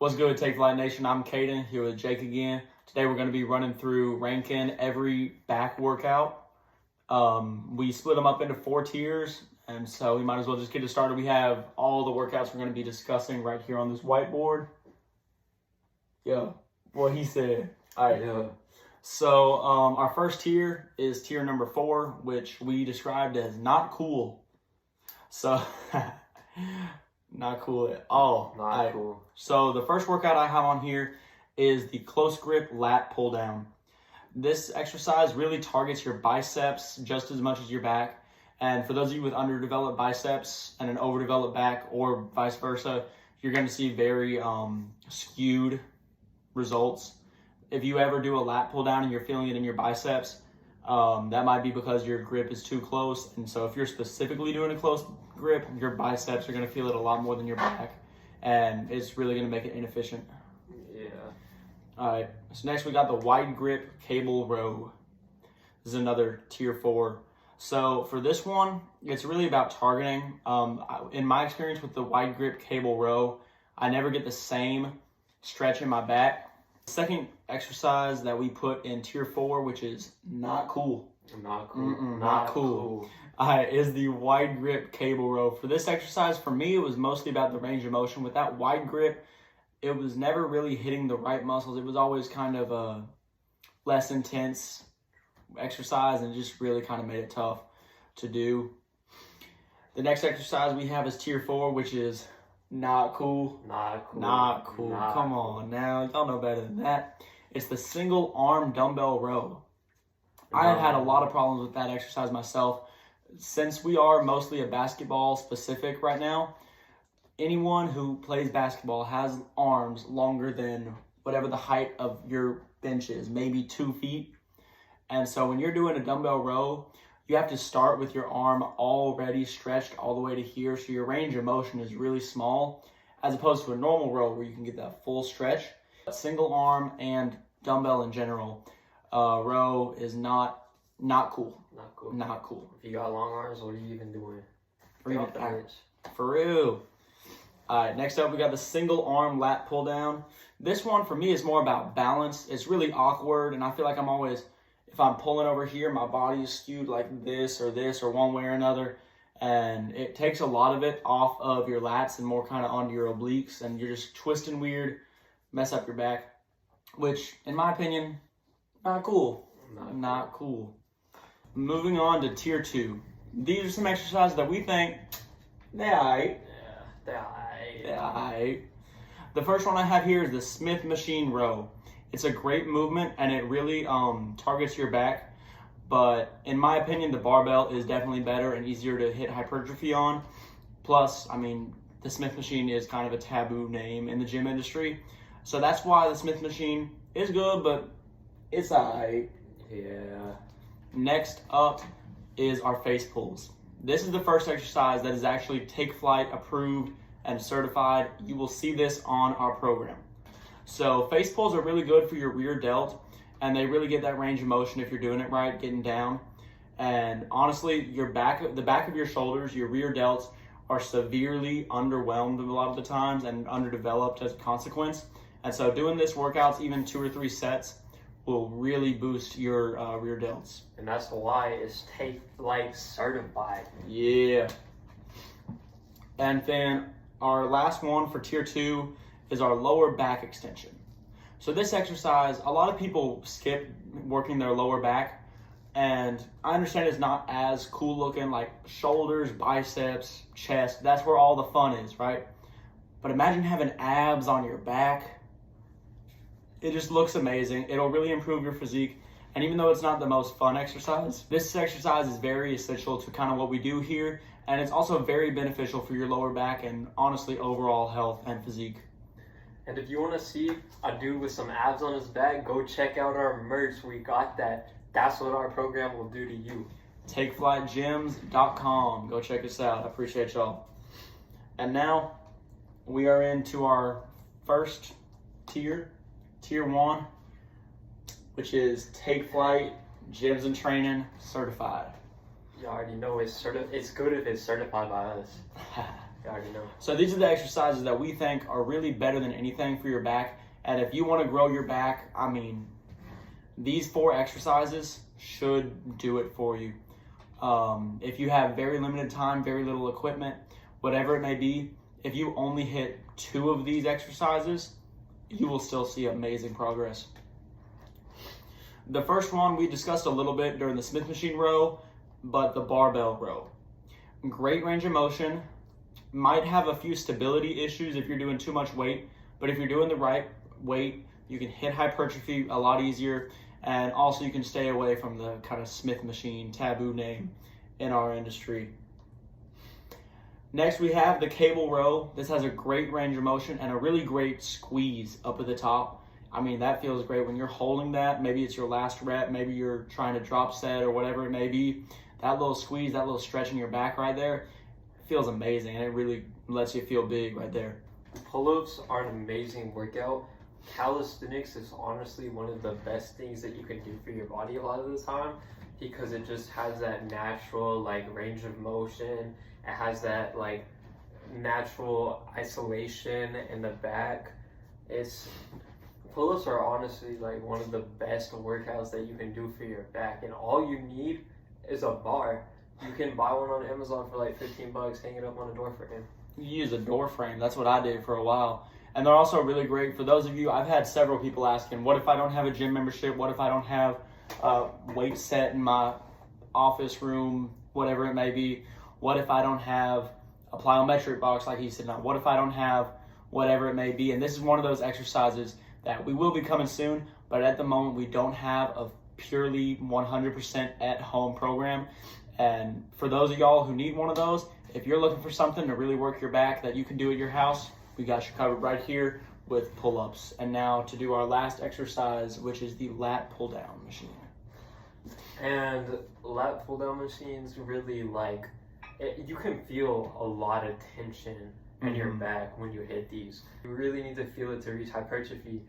What's good, Take Flight Nation? I'm Caden, here with Jake again. Today we're going to be running through ranking every back workout. We split them up into 4 tiers, and so we might as well just get it started. We have all the workouts we're going to be discussing right here on this whiteboard. Yeah, what he said. All right. Yeah. So our first tier is tier number 4, which we described as not cool. So, not cool at all. Not cool. So the first workout I have on here is the close grip lat pull down. This exercise really targets your biceps just as much as your back. And for those of you with underdeveloped biceps and an overdeveloped back, or vice versa, you're going to see very skewed results. If you ever do a lat pull down and you're feeling it in your biceps, that might be because your grip is too close. And so if you're specifically doing a close grip, your biceps are going to feel it a lot more than your back. And it's really going to make it inefficient. Yeah. All right. So next we got the wide grip cable row. This is another tier 4. So for this one, it's really about targeting. In my experience with the wide grip cable row, I never get the same stretch in my back. Second exercise that we put in tier 4, which is not cool. Not cool. Not cool. Is the wide grip cable row. For this exercise, for me, it was mostly about the range of motion. With that wide grip, it was never really hitting the right muscles. It was always kind of a less intense exercise and just really kind of made it tough to do. The next exercise we have is tier 4, which is not cool. Not cool. Not cool. Come on now. Y'all know better than that. It's the single arm dumbbell row. I have had a lot of problems with that exercise myself. Since we are mostly a basketball specific right now, anyone who plays basketball has arms longer than whatever the height of your bench is, maybe 2 feet. And so when you're doing a dumbbell row, you have to start with your arm already stretched all the way to here. So your range of motion is really small, as opposed to a normal row where you can get that full stretch. Single arm and dumbbell in general, row is not cool. Not cool. Not cool. If you got long arms, what are you even doing? Or even for real. All right, next up we got the single arm lat pull down. This one for me is more about balance. It's really awkward, and I feel like I'm always, if I'm pulling over here, my body is skewed like this or one way or another, and it takes a lot of it off of your lats and more kind of onto your obliques, and you're just twisting weird, mess up your back, which in my opinion, not cool. Not cool. Moving on to tier 2. These are some exercises that we think they're alright. Yeah, They're alright. The first one I have here is the Smith machine row. It's a great movement and it really targets your back. But in my opinion, the barbell is definitely better and easier to hit hypertrophy on. Plus, I mean, the Smith machine is kind of a taboo name in the gym industry. So that's why the Smith machine is good, but it's alright. Yeah. Next up is our face pulls. This is the first exercise that is actually Take Flight approved and certified. You will see this on our program. So face pulls are really good for your rear delt, and they really get that range of motion if you're doing it right, getting down. And honestly, the back of your shoulders, your rear delts are severely underwhelmed a lot of the times and underdeveloped as a consequence. And so doing this workouts, even 2 or 3 sets, will really boost your rear delts. And that's why it's Take Flight certified. Yeah. And then our last one for tier 2 is our lower back extension. So this exercise, a lot of people skip working their lower back, and I understand it's not as cool looking, like shoulders, biceps, chest. That's where all the fun is, right? But imagine having abs on your back. It just looks amazing. It'll really improve your physique. And even though it's not the most fun exercise, this exercise is very essential to kind of what we do here. And it's also very beneficial for your lower back and honestly overall health and physique. And if you want to see a dude with some abs on his back, go check out our merch. We got that. That's what our program will do to you. TakeFlightGyms.com. Go check us out. I appreciate y'all. And now we are into our first tier. Tier 1, which is Take Flight Gyms and Training certified. You already know it's good if it's certified by us. I already know. So these are the exercises that we think are really better than anything for your back. And if you want to grow your back, I mean, these 4 exercises should do it for you. If you have very limited time, very little equipment, whatever it may be, if you only hit 2 of these exercises, you will still see amazing progress. The first one we discussed a little bit during the Smith machine row, but the barbell row. Great range of motion. Might have a few stability issues if you're doing too much weight, but if you're doing the right weight, you can hit hypertrophy a lot easier, and also you can stay away from the kind of Smith machine taboo name in our industry. Next we have the cable row. This has a great range of motion and a really great squeeze up at the top. I mean, that feels great when you're holding that. Maybe it's your last rep, maybe you're trying to drop set or whatever it may be. That little squeeze, that little stretch in your back right there, feels amazing, and it really lets you feel big right there. Pull-ups are an amazing workout. Calisthenics is honestly one of the best things that you can do for your body a lot of the time, because it just has that natural like range of motion. It has that like natural isolation in the back. Pull-ups are honestly like one of the best workouts that you can do for your back, and all you need is a bar. You can buy one on Amazon for like $15, hang it up on a door frame. You use a door frame. That's what I did for a while. And they're also really great for those of you. I've had several people asking, what if I don't have a gym membership? What if I don't have a weight set in my office room, whatever it may be? What if I don't have a plyometric box like he said? Now, what if I don't have whatever it may be? And this is one of those exercises that we will be coming soon, but at the moment we don't have a purely 100% at home program. And for those of y'all who need one of those, if you're looking for something to really work your back that you can do at your house, we got you covered right here with pull-ups. And now to do our last exercise, which is the lat pull-down machine. And lat pull-down machines really you can feel a lot of tension in your back when you hit these. You really need to feel it to reach hypertrophy.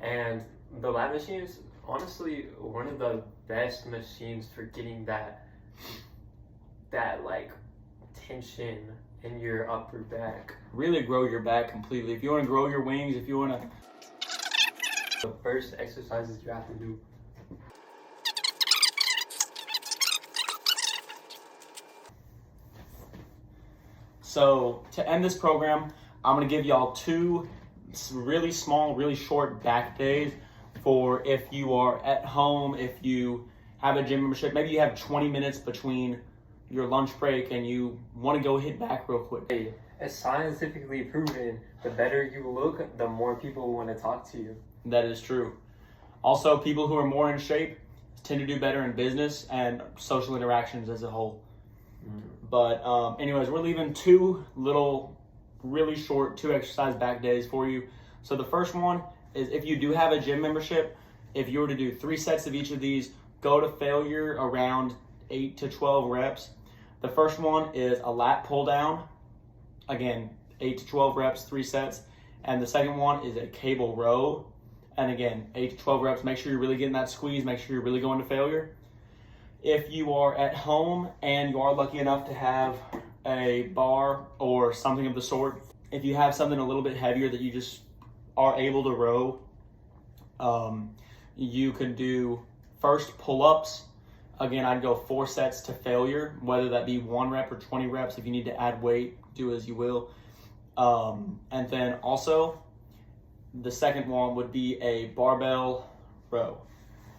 And the lat machine is honestly one of the best machines for getting that like tension in your upper back. Really grow your back completely. If you want to grow your wings, if you want to... The first exercises you have to do. So to end this program, I'm going to give y'all 2 really small, really short back days for if you are at home, if you have a gym membership, maybe you have 20 minutes between your lunch break and you want to go hit back real quick. Hey, it's scientifically proven, the better you look, the more people want to talk to you. That is true. Also, people who are more in shape tend to do better in business and social interactions as a whole. But anyways, we're leaving 2 little, really short 2 exercise back days for you. So the first one is if you do have a gym membership, if you were to do 3 sets of each of these, go to failure around 8 to 12 reps. The first one is a lat pull down. Again, 8 to 12 reps, 3 sets. And the second one is a cable row. And again, 8 to 12 reps. Make sure you're really getting that squeeze. Make sure you're really going to failure. If you are at home and you are lucky enough to have a bar or something of the sort, if you have something a little bit heavier that you just are able to row, you can do first pull-ups. Again, I'd go 4 sets to failure, whether that be 1 rep or 20 reps. If you need to add weight, do as you will. And then also, the second one would be a barbell row.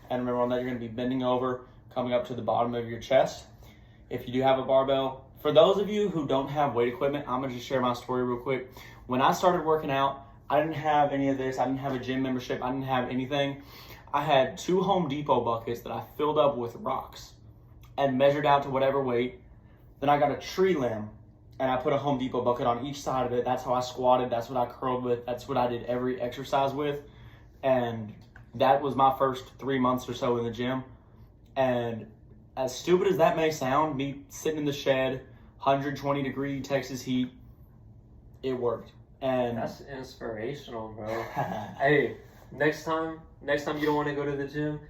And remember on that, you're going to be bending over, coming up to the bottom of your chest. If you do have a barbell, for those of you who don't have weight equipment, I'm going to just share my story real quick. When I started working out, I didn't have any of this. I didn't have a gym membership. I didn't have anything. I had 2 Home Depot buckets that I filled up with rocks and measured out to whatever weight. Then I got a tree limb and I put a Home Depot bucket on each side of it. That's how I squatted. That's what I curled with. That's what I did every exercise with. And that was my first 3 months or so in the gym. And as stupid as that may sound, me sitting in the shed, 120-degree Texas heat, it worked. And that's inspirational, bro. Hey, next time you don't want to go to the gym,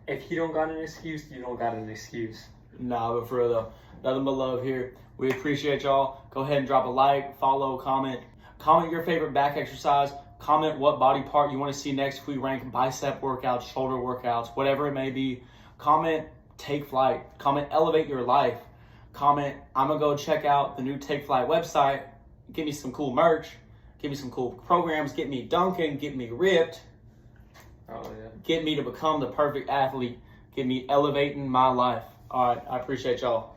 if you don't got an excuse, you don't got an excuse. Nah, but for real though, nothing but love here. We appreciate y'all. Go ahead and drop a like, follow, comment. Comment your favorite back exercise. Comment what body part you want to see next if we rank bicep workouts, shoulder workouts, whatever it may be. Comment Take Flight. Comment Elevate Your Life. Comment I'm going to go check out the new Take Flight website. Give me some cool merch. Give me some cool programs. Get me dunking. Get me ripped. Oh, yeah. Get me to become the perfect athlete. Get me elevating my life. All right. I appreciate y'all.